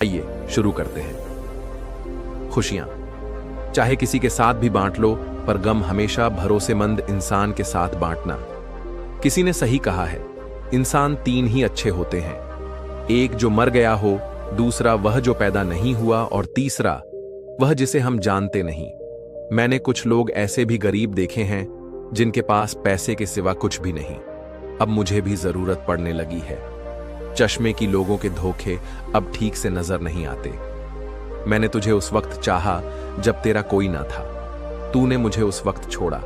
आइए शुरू करते हैं। खुशियां चाहे किसी के साथ भी बांट लो, पर गम हमेशा भरोसेमंद इंसान के साथ बांटना। किसी ने सही कहा है, इंसान तीन ही अच्छे होते हैं, एक जो मर गया हो, दूसरा वह जो पैदा नहीं हुआ, और तीसरा वह जिसे हम जानते नहीं। मैंने कुछ लोग ऐसे भी गरीब देखे हैं जिनके पास पैसे के सिवा कुछ भी नहीं। अब मुझे भी जरूरत पड़ने लगी है। चश्मे की लोगों के धोखे अब ठीक से नजर नहीं आते। मैंने तुझे उस वक्त चाहा जब तेरा कोई ना था। तूने मुझे उस वक्त छोड़ा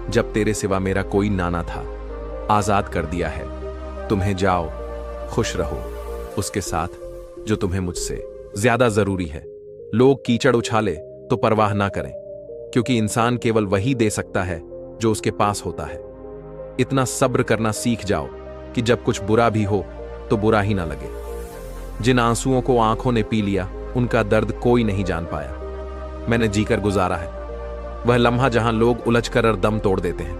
जब तेरे सिवा मेरा कोई नाना था। आजाद कर दिया है, तुम्हें जाओ, खुश रहो उसके साथ जो तुम्हें मुझसे ज्यादा जरूरी है। लोग कीचड़ उछाले तो परवाह ना करें, क्योंकि इंसान केवल वही दे सकता है जो उसके पास होता है। इतना सब्र करना सीख जाओ कि जब कुछ बुरा भी हो तो बुरा ही ना लगे। जिन आंसुओं को आंखों ने पी लिया, उनका दर्द कोई नहीं जान पाया। मैंने जीकर गुजारा है वह लम्हा जहां लोग उलझकर दम तोड़ देते हैं।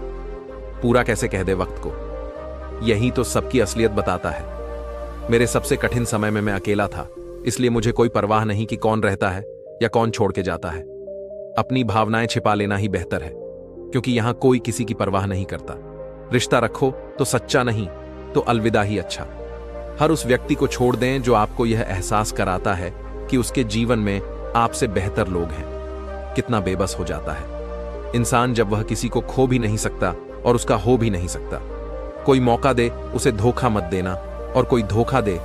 पूरा कैसे कह दे वक्त को, यही तो सबकी असलियत बताता है। मेरे सबसे कठिन समय में मैं अकेला था, इसलिए मुझे कोई परवाह नहीं कि कौन रहता है या कौन छोड़ के जाता है। अपनी भावनाएं छिपा लेना ही बेहतर है, क्योंकि यहां कोई किसी की परवाह नहीं करता। रिश्ता रखो तो सच्चा, नहीं तो अलविदा ही अच्छा। हर उस व्यक्ति को छोड़ दें जो आपको यह एहसास कराता है कि उसके जीवन में आपसे बेहतर लोग हैं। कितना बेबस हो जाता है इंसान जब वह किसी को खो भी नहीं सकता और उसका हो भी नहीं सकता। कोई मौका दे उसे धोखा मत देना, और कोई धोखा दे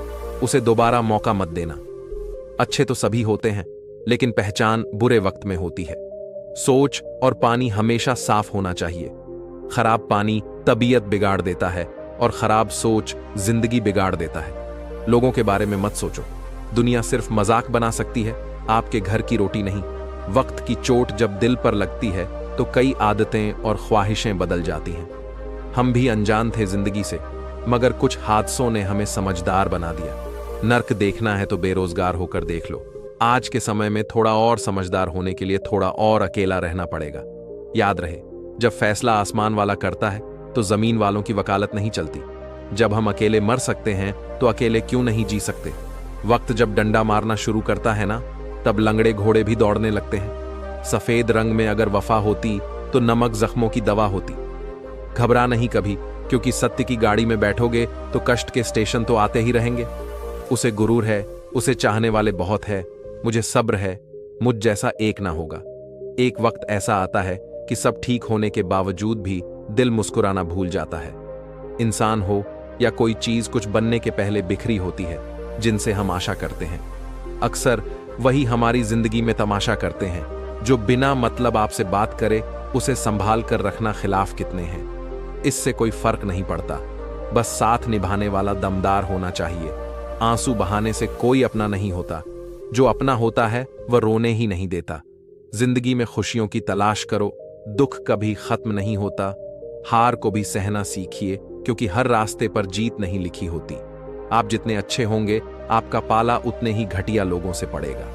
उसे दोबारा मौका मत देना। अच्छे तो सभी होते हैं, लेकिन पहचान बुरे वक्त में होती है। सोच और पानी हमेशा साफ होना चाहिए। खराब पानी तबीयत बिगाड़ देता है और खराब सोच जिंदगी बिगाड़ देता है। लोगों के बारे में मत सोचो, दुनिया सिर्फ मजाक बना सकती है, आपके घर की रोटी नहीं। वक्त की चोट जब दिल पर लगती है तो कई आदतें और ख्वाहिशें बदल जाती हैं। हम भी अनजान थे जिंदगी से, मगर कुछ हादसों ने हमें समझदार बना दिया। नर्क देखना है तो बेरोजगार होकर देख लो। आज के समय में थोड़ा और समझदार होने के लिए थोड़ा और अकेला रहना पड़ेगा। याद रहे, जब फैसला आसमान वाला करता है तो जमीन वालों की वकालत नहीं चलती। जब हम अकेले मर सकते हैं तो अकेले क्यों नहीं जी सकते। वक्त जब डंडा मारना शुरू करता है ना, तब लंगड़े घोड़े भी दौड़ने लगते हैं। सफेद रंग में अगर वफा होती तो नमक जख्मों की दवा होती। घबरा नहीं कभी, क्योंकि सत्य की गाड़ी में बैठोगे तो कष्ट के स्टेशन तो आते ही रहेंगे। उसे गुरूर है, उसे चाहने वाले बहुत है, मुझे सब्र है, मुझ जैसा एक ना होगा। एक वक्त ऐसा आता है कि सब ठीक होने के बावजूद भी दिल मुस्कुराना भूल जाता है। इंसान हो या कोई चीज, कुछ बनने के पहले बिखरी होती है जिनसे हम आशा करते हैं। अक्सर वही हमारी जिंदगी में तमाशा करते हैं। जो बिना मतलब आपसे बात करे उसे संभाल कर रखना खिलाफ कितने हैं। इससे कोई फर्क नहीं पड़ता, बस साथ निभाने वाला दमदार होना चाहिए। आंसू बहाने से कोई अपना नहीं होता, जो अपना होता है वह रोने ही नहीं देता। जिंदगी में खुशियों की तलाश करो, दुख कभी खत्म नहीं होता। हार को भी सहना सीखिए, क्योंकि हर रास्ते पर जीत नहीं लिखी होती। आप जितने अच्छे होंगे, आपका पाला उतने ही घटिया लोगों से पड़ेगा।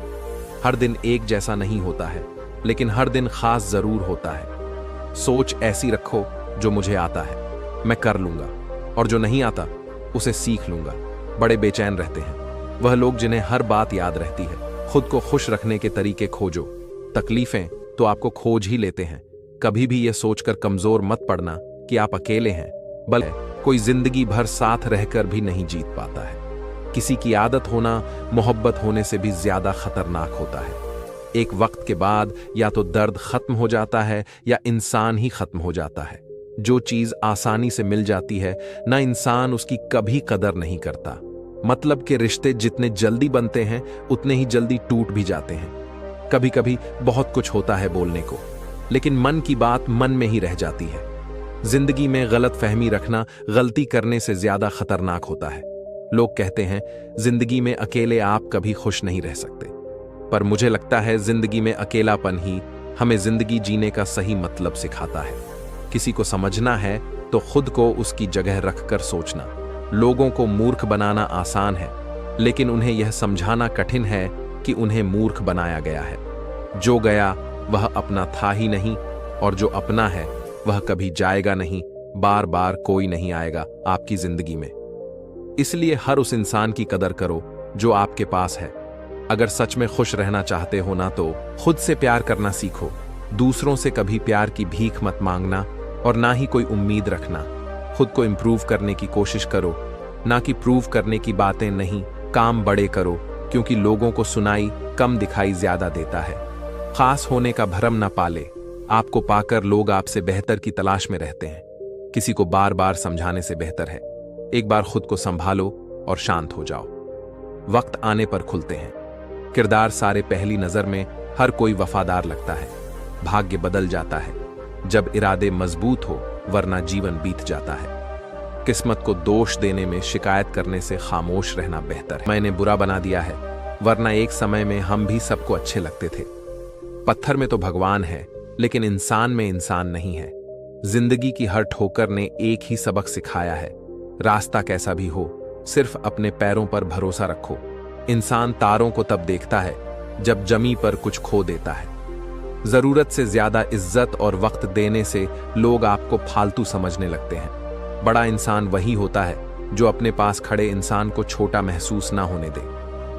हर दिन एक जैसा नहीं होता है, लेकिन हर दिन खास जरूर होता है। सोच ऐसी रखो, जो मुझे आता है मैं कर लूंगा, और जो नहीं आता उसे सीख लूंगा। बड़े बेचैन रहते हैं वह लोग जिन्हें हर बात याद रहती है। खुद को खुश रखने के तरीके खोजो। तकलीफें तो आपको खोज ही लेते हैं। कभी भी यह सोचकर कमजोर मत पड़ना कि आप अकेले हैं, बल्कि कोई जिंदगी भर साथ रहकर भी नहीं जीत पाता है। किसी की आदत होना मोहब्बत होने से भी ज्यादा खतरनाक होता है। एक वक्त के बाद या तो दर्द खत्म हो जाता है या इंसान ही खत्म हो जाता है। जो चीज आसानी से मिल जाती है ना, इंसान उसकी कभी कदर नहीं करता। मतलब के रिश्ते जितने जल्दी बनते हैं उतने ही जल्दी टूट भी जाते हैं। कभी कभी बहुत कुछ होता है बोलने को, लेकिन मन की बात मन में ही रह जाती है। जिंदगी में गलत फहमी रखना गलती करने से ज्यादा खतरनाक होता है। लोग कहते हैं जिंदगी में अकेले आप कभी खुश नहीं रह सकते, पर मुझे लगता है जिंदगी में अकेलापन ही हमें जिंदगी जीने का सही मतलब सिखाता है। किसी को समझना है तो खुद को उसकी जगह रखकर सोचना। लोगों को मूर्ख बनाना आसान है, लेकिन उन्हें यह समझाना कठिन है कि उन्हें मूर्ख बनाया गया है। जो गया वह अपना था ही नहीं, और जो अपना है वह कभी जाएगा नहीं। बार बार कोई नहीं आएगा आपकी जिंदगी में। इसलिए हर उस इंसान की कदर करो जो आपके पास है। अगर सच में खुश रहना चाहते हो ना तो खुद से प्यार करना सीखो। दूसरों से कभी प्यार की भीख मत मांगना और ना ही कोई उम्मीद रखना। खुद को इम्प्रूव करने की कोशिश करो, ना कि प्रूव करने की बातें नहीं। काम बड़े करो, क्योंकि लोगों को सुनाई कम दिखाई ज्यादा देता है। खास होने का भरम न पाले, आपको पाकर लोग आपसे बेहतर की तलाश में रहते हैं। किसी को बार बार समझाने से बेहतर है एक बार खुद को संभालो और शांत हो जाओ। वक्त आने पर खुलते हैं किरदार सारे। पहली नजर में हर कोई वफादार लगता है। भाग्य बदल जाता है जब इरादे मजबूत हो, वरना जीवन बीत जाता है। किस्मत को दोष देने में शिकायत करने से खामोश रहना बेहतर है। मैंने बुरा बना दिया है, वरना एक समय में हम भी सबको अच्छे लगते थे। पत्थर में तो भगवान है, लेकिन इंसान में इंसान नहीं है। जिंदगी की हर ठोकर ने एक ही सबक सिखाया है, रास्ता कैसा भी हो, सिर्फ अपने पैरों पर भरोसा रखो। इंसान तारों को तब देखता है जब जमी पर कुछ खो देता है। जरूरत से ज्यादा इज्जत और वक्त देने से लोग आपको फालतू समझने लगते हैं। बड़ा इंसान वही होता है जो अपने पास खड़े इंसान को छोटा महसूस ना होने दे।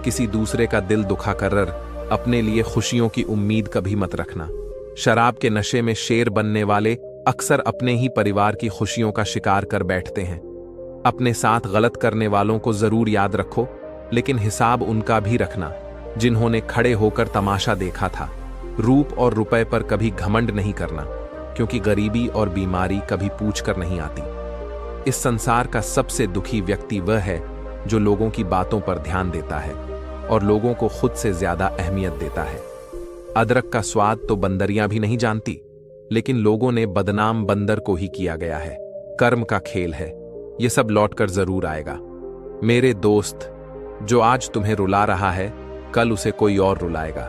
किसी दूसरे का दिल दुखा कर अपने लिए खुशियों की उम्मीद कभी मत रखना। शराब के नशे में शेर बनने वाले अक्सर अपने ही परिवार की खुशियों का शिकार कर बैठते हैं। अपने साथ गलत करने वालों को जरूर याद रखो, लेकिन हिसाब उनका भी रखना जिन्होंने खड़े होकर तमाशा देखा था। रूप और रुपए पर कभी घमंड नहीं करना, क्योंकि गरीबी और बीमारी कभी पूछ कर नहीं आती। इस संसार का सबसे दुखी व्यक्ति वह है जो लोगों की बातों पर ध्यान देता है और लोगों को खुद से ज्यादा अहमियत देता है। अदरक का स्वाद तो बंदरियां भी नहीं जानती, लेकिन लोगों ने बदनाम बंदर को ही किया गया है। कर्म का खेल है, ये सब लौटकर जरूर आएगा। मेरे दोस्त, जो आज तुम्हें रुला रहा है, कल उसे कोई और रुलाएगा।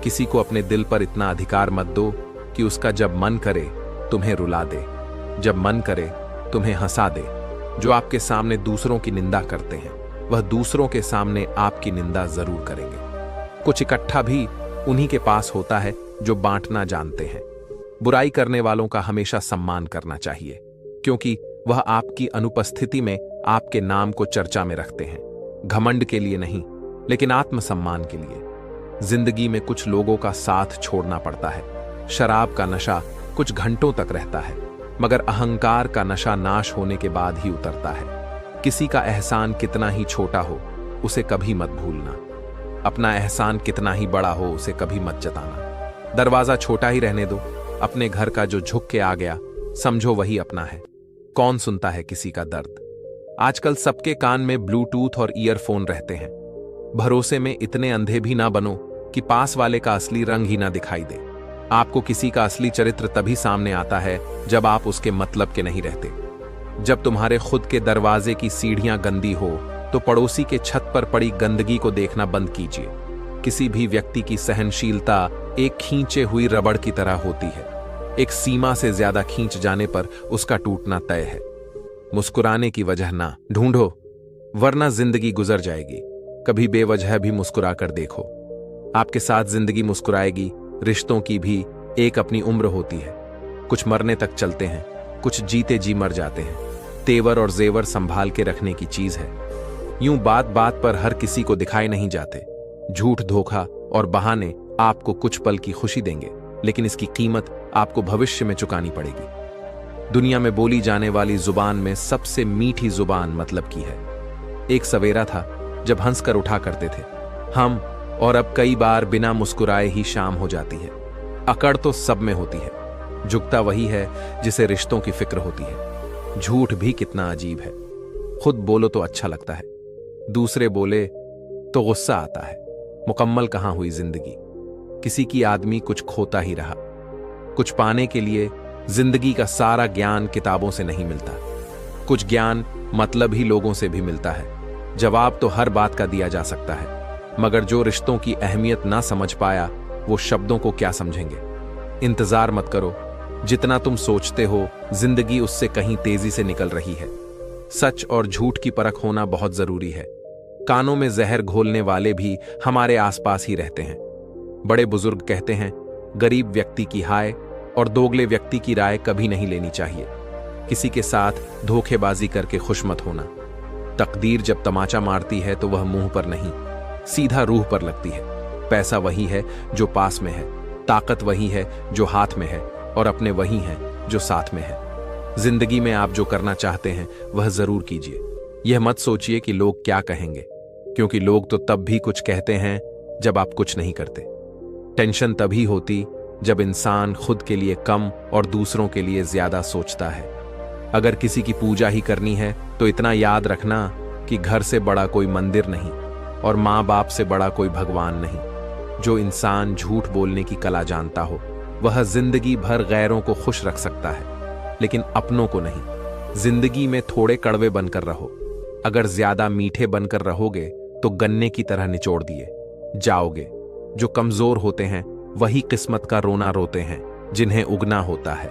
किसी को अपने दिल पर इतना अधिकार मत दो कि उसका जब मन करे तुम्हें रुला दे, जब मन करे तुम्हें हंसा दे। जो आपके सामने दूसरों की निंदा करते हैं, वह दूसरों के सामने आपकी निंदा जरूर करेंगे। कुछ इकट्ठा भी उन्हीं के पास होता है जो बांटना जानते हैं। बुराई करने वालों का हमेशा सम्मान करना चाहिए, क्योंकि वह आपकी अनुपस्थिति में आपके नाम को चर्चा में रखते हैं। घमंड के लिए नहीं, लेकिन आत्मसम्मान के लिए। जिंदगी में कुछ लोगों का साथ छोड़ना पड़ता है। शराब का नशा कुछ घंटों तक रहता है, मगर अहंकार का नशा नाश होने के बाद ही उतरता है। किसी का एहसान कितना ही छोटा हो, उसे कभी मत भूलना। अपना एहसान कितना ही बड़ा हो, उसे कभी मत जताना। दरवाजा छोटा ही रहने दो। अपने घर का जो झुक के आ गया, समझो वही अपना है। कौन सुनता है किसी का दर्द? आजकल सबके कान में ब्लूटूथ और ईयरफोन रहते हैं। भरोसे में इतने अंधे भी ना बनो कि पास वाले का असली रंग ही ना दिखाई दे। आपको किसी का असली चरित्र तभी सामने आता है जब आप उसके मतलब के नहीं रहते। जब तुम्हारे खुद के दरवाजे की सीढ़ियां गंदी हो, तो पड़ोसी के छत पर पड़ी गंदगी को देखना बंद कीजिए। किसी भी व्यक्ति की सहनशीलता एक खींचे हुई रबड़ की तरह होती है। एक सीमा से ज्यादा खींच जाने पर उसका टूटना तय है। मुस्कुराने की वजह ना ढूंढो, वरना जिंदगी गुजर जाएगी। कभी बेवजह भी मुस्कुरा कर देखो। आपके साथ जिंदगी मुस्कुराएगी। रिश्तों की भी एक अपनी उम्र होती है। कुछ मरने तक चलते हैं, कुछ जीते जी मर जाते हैं। तेवर और जेवर संभाल के रखने की चीज है। यूं बात बात पर हर किसी को दिखाए नहीं जाते। झूठ, धोखा और बहाने आपको कुछ पल की खुशी देंगे, लेकिन इसकी कीमत आपको भविष्य में चुकानी पड़ेगी। दुनिया में बोली जाने वाली जुबान में सबसे मीठी जुबान मतलब की है। एक सवेरा था जब हंसकर उठा करते थे हम, और अब कई बार बिना मुस्कुराए ही शाम हो जाती है। अकड़ तो सब में होती है, झुकता वही है जिसे रिश्तों की फिक्र होती है। झूठ भी कितना अजीब है। खुद बोलो तो अच्छा लगता है, दूसरे बोले तो गुस्सा आता है। मुकम्मल कहां हुई जिंदगी? किसी की आदमी कुछ खोता ही रहा। कुछ पाने के लिए जिंदगी का सारा ज्ञान किताबों से नहीं मिलता। कुछ ज्ञान मतलब ही लोगों से भी मिलता है। जवाब तो हर बात का दिया जा सकता है, मगर जो रिश्तों की अहमियत ना समझ पाया, वो शब्दों को क्या समझेंगे। इंतजार मत करो। जितना तुम सोचते हो, जिंदगी उससे कहीं तेजी से निकल रही है। सच और झूठ की परख होना बहुत जरूरी है। कानों में जहर घोलने वाले भी हमारे आसपास ही रहते हैं। बड़े बुजुर्ग कहते हैं, गरीब व्यक्ति की हाय और दोगले व्यक्ति की राय कभी नहीं लेनी चाहिए। किसी के साथ धोखेबाजी करके खुश मत होना। तकदीर जब तमाचा मारती है तो वह मुंह पर नहीं, सीधा रूह पर लगती है। पैसा वही है जो पास में है, ताकत वही है जो हाथ में है, और अपने वही हैं जो साथ में है। जिंदगी में आप जो करना चाहते हैं वह जरूर कीजिए। यह मत सोचिए कि लोग क्या कहेंगे, क्योंकि लोग तो तब भी कुछ कहते हैं जब आप कुछ नहीं करते। टेंशन तभी होती जब इंसान खुद के लिए कम और दूसरों के लिए ज्यादा सोचता है। अगर किसी की पूजा ही करनी है तो इतना याद रखना कि घर से बड़ा कोई मंदिर नहीं और माँ बाप से बड़ा कोई भगवान नहीं। जो इंसान झूठ बोलने की कला जानता हो वह जिंदगी भर गैरों को खुश रख सकता है, लेकिन अपनों को नहीं। जिंदगी में थोड़े कड़वे बनकर रहो। अगर ज्यादा मीठे बनकर रहोगे तो गन्ने की तरह निचोड़ दिए जाओगे। जो कमजोर होते हैं वही किस्मत का रोना रोते हैं, जिन्हें उगना होता है।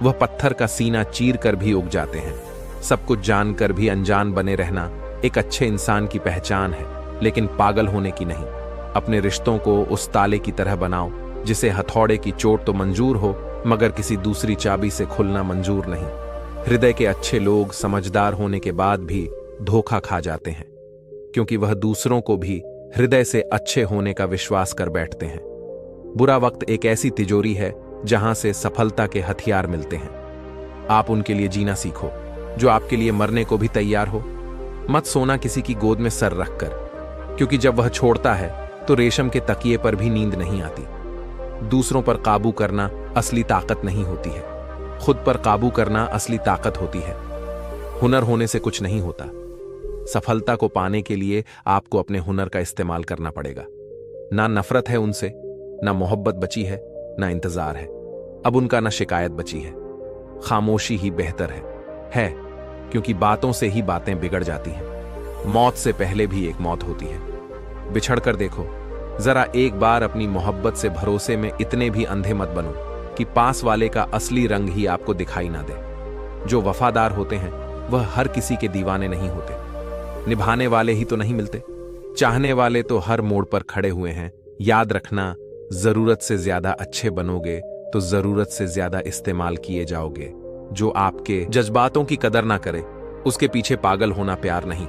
वह पत्थर का सीना चीर कर भी उग जाते हैं। सब कुछ जानकर भी अनजान बने रहना एक अच्छे इंसान की पहचान है, लेकिन पागल होने की नहीं। अपने रिश्तों को उस ताले की तरह बनाओ जिसे हथौड़े की चोट तो मंजूर हो, मगर किसी दूसरी चाबी से खुलना मंजूर नहीं। हृदय के अच्छे लोग समझदार होने के बाद भी धोखा खा जाते हैं, क्योंकि वह दूसरों को भी हृदय से अच्छे होने का विश्वास कर बैठते हैं। बुरा वक्त एक ऐसी तिजोरी है जहां से सफलता के हथियार मिलते हैं। आप उनके लिए जीना सीखो जो आपके लिए मरने को भी तैयार हो। मत सोना किसी की गोद में सर रखकर, क्योंकि जब वह छोड़ता है तो रेशम के तकिए पर भी नींद नहीं आती। दूसरों पर काबू करना असली ताकत नहीं होती है, खुद पर काबू करना असली ताकत होती है। हुनर होने से कुछ नहीं होता। सफलता को पाने के लिए आपको अपने हुनर का इस्तेमाल करना पड़ेगा। ना नफरत है उनसे, ना मोहब्बत बची है, ना इंतजार है। अब उनका ना शिकायत बची है। खामोशी ही बेहतर है, क्योंकि बातों से ही बातें बिगड़ जाती हैं। मौत से पहले भी एक मौत होती है। बिछड़ कर देखो, जरा एक बार अपनी मोहब्बत से भरोसे में इतने भी अंधे मत बनो कि पास वाले का असली रंग ही आपको दिखाई ना दे। जो वफादार होते हैं वह हर किसी के दीवाने नहीं होते। निभाने वाले ही तो नहीं मिलते। चाहने वाले तो हर मोड़ पर खड़े हुए हैं। याद रखना, जरूरत से ज्यादा अच्छे बनोगे तो जरूरत से ज्यादा इस्तेमाल किए जाओगे। जो आपके जज्बातों की कदर ना करे उसके पीछे पागल होना प्यार नहीं,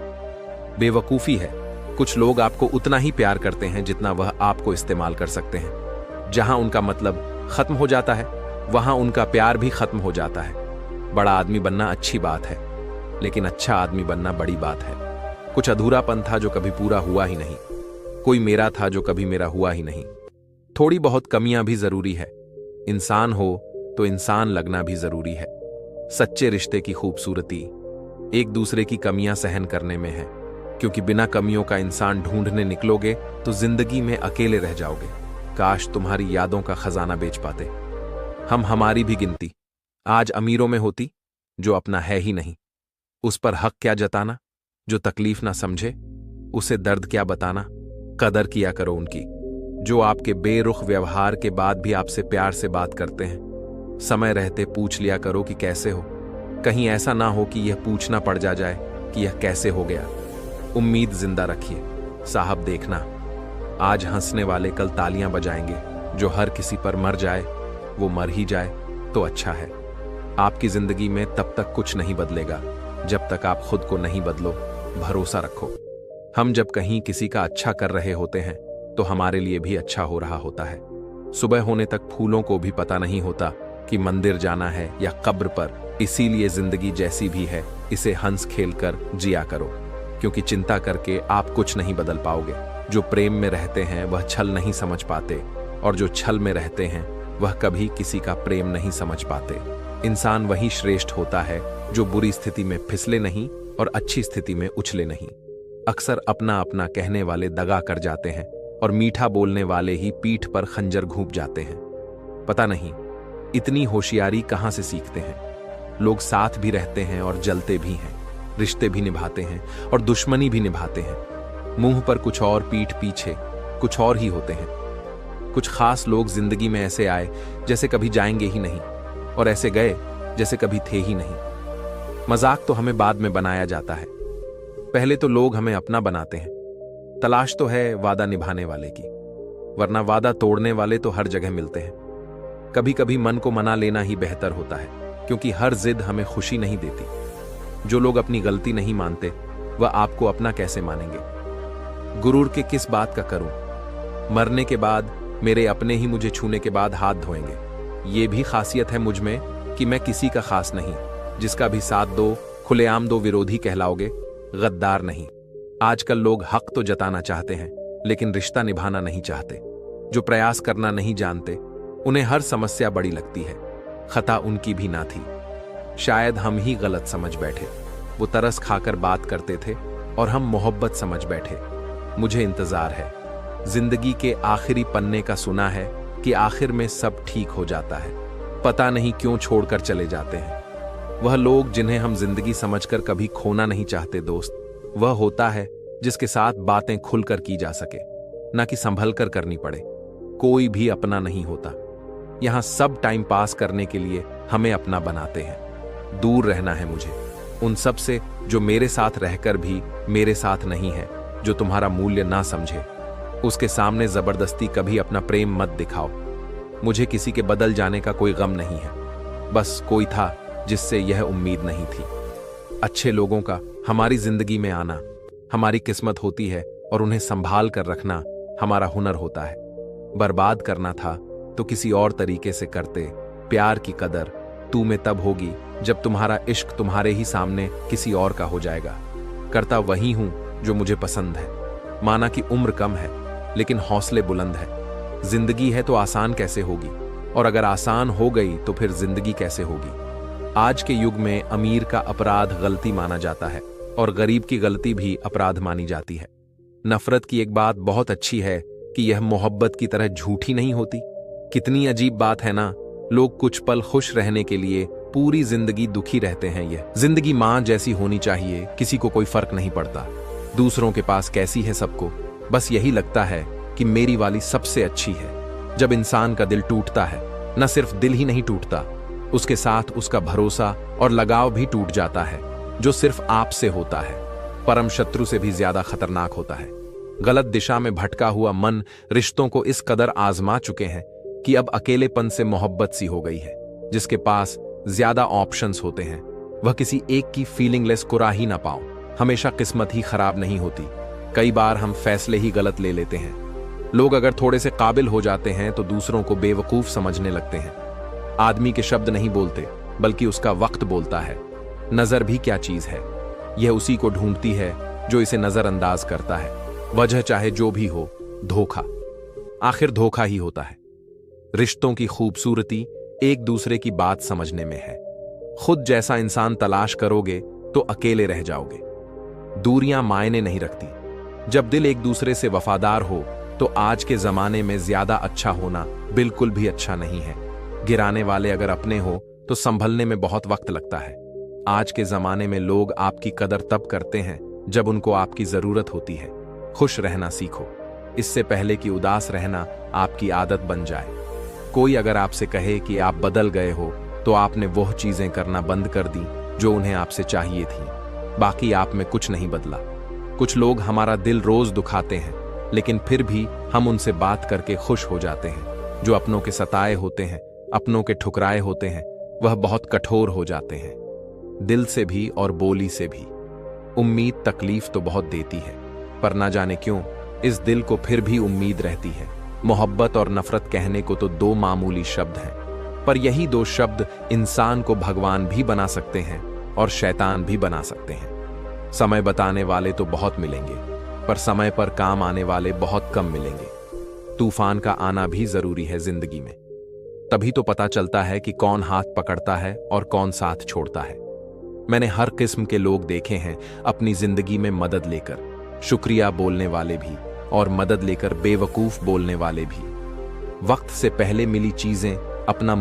बेवकूफी है। कुछ लोग आपको उतना ही प्यार करते हैं जितना वह आपको इस्तेमाल कर सकते हैं। जहां उनका मतलब खत्म हो जाता है वहां उनका प्यार भी खत्म हो जाता है। बड़ा आदमी बनना अच्छी बात है, लेकिन अच्छा आदमी बनना बड़ी बात है। कुछ अधूरापन था जो कभी पूरा हुआ ही नहीं। कोई मेरा था जो कभी मेरा हुआ ही नहीं। थोड़ी बहुत कमियां भी जरूरी है। इंसान हो तो इंसान लगना भी जरूरी है। सच्चे रिश्ते की खूबसूरती एक दूसरे की कमियां सहन करने में है, क्योंकि बिना कमियों का इंसान ढूंढने निकलोगे तो जिंदगी में अकेले रह जाओगे। काश तुम्हारी यादों का खजाना बेच पाते। हम हमारी भी गिनती आज अमीरों में होती जो अपना है ही नहीं। उस पर हक क्या जताना जो तकलीफ ना समझे, उसे दर्द क्या बताना। कदर किया करो उनकी जो आपके बेरुख व्यवहार के बाद भी आपसे प्यार से बात करते हैं। समय रहते पूछ लिया करो कि कैसे हो। कहीं ऐसा ना हो कि यह पूछना पड़ जाए कि यह कैसे हो गया। उम्मीद जिंदा रखिए साहब। देखना, आज हंसने वाले कल तालियां बजाएंगे। जो हर किसी पर मर जाए वो मर ही जाए तो अच्छा है। आपकी जिंदगी में तब तक कुछ नहीं बदलेगा जब तक आप खुद को नहीं बदलो। भरोसा रखो। हम जब कहीं किसी का अच्छा कर रहे होते हैं तो हमारे लिए भी अच्छा हो रहा होता है। सुबह होने तक फूलों को भी पता नहीं होता कि मंदिर जाना है या कब्र पर। इसीलिए जिंदगी जैसी भी है इसे हंस खेल कर जिया करो, क्योंकि चिंता करके आप कुछ नहीं बदल पाओगे। जो प्रेम में रहते हैं वह छल नहीं समझ पाते, और जो छल में रहते हैं वह कभी किसी का प्रेम नहीं समझ पाते। इंसान वही श्रेष्ठ होता है जो बुरी स्थिति में फिसले नहीं और अच्छी स्थिति में उछले नहीं। अक्सर अपना अपना कहने वाले दगा कर जाते हैं और मीठा बोलने वाले ही पीठ पर खंजर घूंप जाते हैं। पता नहीं इतनी होशियारी कहां से सीखते हैं। लोग साथ भी रहते हैं और जलते भी हैं, रिश्ते भी निभाते हैं और दुश्मनी भी निभाते हैं। मुंह पर कुछ और, पीठ पीछे कुछ और ही होते हैं। कुछ खास लोग जिंदगी में ऐसे आए जैसे कभी जाएंगे ही नहीं, और ऐसे गए जैसे कभी थे ही नहीं। मजाक तो हमें बाद में बनाया जाता है, पहले तो लोग हमें अपना बनाते हैं। तलाश तो है वादा निभाने वाले की, वरना वादा तोड़ने वाले तो हर जगह मिलते हैं। कभी कभी मन को मना लेना ही बेहतर होता है, क्योंकि हर जिद हमें खुशी नहीं देती। जो लोग अपनी गलती नहीं मानते वह आपको अपना कैसे मानेंगे। गुरूर के किस बात का करूं? मरने के बाद मेरे अपने ही मुझे छूने के बाद हाथ धोएंगे। ये भी खासियत है मुझ में कि मैं किसी का खास नहीं, जिसका भी साथ दो खुलेआम दो विरोधी कहलाओगे, गद्दार नहीं। आजकल लोग हक तो जताना चाहते हैं लेकिन रिश्ता निभाना नहीं चाहते। जो प्रयास करना नहीं जानते उन्हें हर समस्या बड़ी लगती है। खता उनकी भी ना थी, शायद हम ही गलत समझ बैठे। वो तरस खाकर बात करते थे और हम मोहब्बत समझ बैठे। मुझे इंतजार है, जिंदगी के आखिरी पन्ने का सुना है कि आखिर में सब ठीक हो जाता है। पता नहीं क्यों छोड़कर चले जाते हैं वह लोग जिन्हें हम जिंदगी समझकर कभी खोना नहीं चाहते। दोस्त वह होता है जिसके साथ बातें खुलकर की जा सके, ना कि संभल कर करनी पड़े। कोई भी अपना नहीं होता। यहां सब टाइम पास करने के लिए हमें अपना बनाते हैं। दूर रहना है मुझे उन सब से जो मेरे साथ रहकर भी मेरे साथ नहीं है, जो तुम्हारा मूल्य ना समझे। उसके सामने जबरदस्ती कभी अपना प्रेम मत दिखाओ। मुझे किसी के बदल जाने का कोई गम नहीं है, बस कोई था जिससे यह उम्मीद नहीं थी। अच्छे लोगों का हमारी जिंदगी में आना हमारी किस्मत होती है और उन्हें संभाल कर रखना हमारा हुनर होता है। बर्बाद करना था तो किसी और तरीके से करते। प्यार की कदर तू में तब होगी जब तुम्हारा इश्क तुम्हारे ही सामने किसी और का हो जाएगा। करता वही हूं जो मुझे पसंद है। माना कि उम्र कम है लेकिन हौसले बुलंद है। जिंदगी है तो आसान कैसे होगी, और अगर आसान हो गई तो फिर जिंदगी कैसे होगी। आज के युग में अमीर का अपराध गलती माना जाता है और गरीब की गलती भी अपराध मानी जाती है। नफरत की एक बात बहुत अच्छी है कि यह मोहब्बत की तरह झूठी नहीं होती। कितनी अजीब बात है ना, लोग कुछ पल खुश रहने के लिए पूरी जिंदगी दुखी रहते हैं। यह जिंदगी मां जैसी होनी चाहिए, किसी को कोई फर्क नहीं पड़ता दूसरों के पास कैसी है। सबको बस यही लगता है कि मेरी वाली सबसे अच्छी है। जब इंसान का दिल टूटता है, न सिर्फ दिल ही नहीं टूटता, उसके साथ उसका भरोसा और लगाव भी टूट जाता है, जो सिर्फ आपसे होता है। परम शत्रु से भी ज्यादा खतरनाक होता है। गलत दिशा में भटका हुआ मन रिश्तों को इस कदर आजमा चुके हैं कि अब अकेलेपन से मोहब्बत सी हो गई है। जिसके पास ज्यादा ऑप्शंस होते हैं वह किसी एक की फीलिंगलेस को राह ही ना पाओ। हमेशा किस्मत ही खराब नहीं होती, कई बार हम फैसले ही गलत ले लेते हैं। लोग अगर थोड़े से काबिल हो जाते हैं तो दूसरों को बेवकूफ समझने लगते हैं। आदमी के शब्द नहीं बोलते बल्कि उसका वक्त बोलता है। नजर भी क्या चीज है, यह उसी को ढूंढती है जो इसे नजरअंदाज करता है। वजह चाहे जो भी हो, धोखा आखिर धोखा ही होता है। रिश्तों की खूबसूरती एक दूसरे की बात समझने में है। खुद जैसा इंसान तलाश करोगे तो अकेले रह जाओगे। दूरियां मायने नहीं रखती। जब दिल एक दूसरे से वफादार हो तो आज के जमाने में ज्यादा अच्छा होना बिल्कुल भी अच्छा नहीं है। गिराने वाले अगर अपने हो तो संभलने में बहुत वक्त लगता है। आज के जमाने में लोग आपकी कदर तब करते हैं जब उनको आपकी जरूरत होती है। खुश रहना सीखो, इससे पहले कि उदास रहना आपकी आदत बन जाए। कोई अगर आपसे कहे कि आप बदल गए हो तो आपने वह चीजें करना बंद कर दी जो उन्हें आपसे चाहिए थी। बाकी आप में कुछ नहीं बदला। कुछ लोग हमारा दिल रोज दुखाते हैं लेकिन फिर भी हम उनसे बात करके खुश हो जाते हैं। जो अपनों के सताए होते हैं, अपनों के ठुकराए होते हैं, वह बहुत कठोर हो जाते हैं, दिल से भी और बोली से भी। उम्मीद तकलीफ तो बहुत देती है, पर ना जाने क्यों इस दिल को फिर भी उम्मीद रहती है। मोहब्बत और नफरत कहने को तो दो मामूली शब्द हैं, पर यही दो शब्द इंसान को भगवान भी बना सकते हैं और शैतान भी बना सकते हैं। समय बताने वाले तो बहुत मिलेंगे, पर समय पर काम आने वाले बहुत कम मिलेंगे। तूफान का आना भी जरूरी है जिंदगी में, तभी तो पता चलता है कि कौन हाथ पकड़ता है और कौन साथ छोड़ता है। मैंने हर किस्म के लोग देखे हैं अपनी जिंदगी में मदद लेकर, शुक्रिया बोलने वाले भी और मदद लेकर बेवकूफ बोलने वाले भी। वक्त से पहले मिली चीजें अपना